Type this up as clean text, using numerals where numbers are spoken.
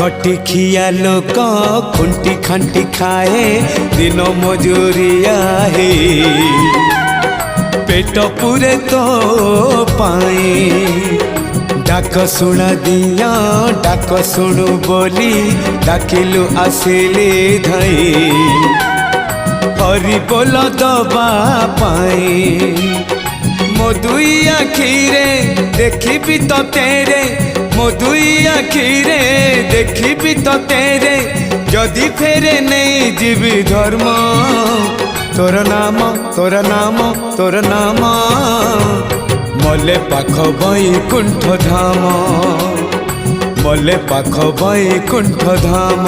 खटिखिया लोक खुंटी खांटी खाए दिन मजूरिया है पेट पूरे तो पाए डाक शुणा दिया डाक शुणु बोली डाकिलु आसिले धई हरि बोल दबा पाए मो दुई आखिरे देखी तो तेरे मो दुई आखिरे देखी तो तेरे जदि फेरे नहीं जीवी धर्म तोर नाम तोर नाम तोर नाम मले पाख बैकुंठ धाम मले पाख बैकुंठ धाम।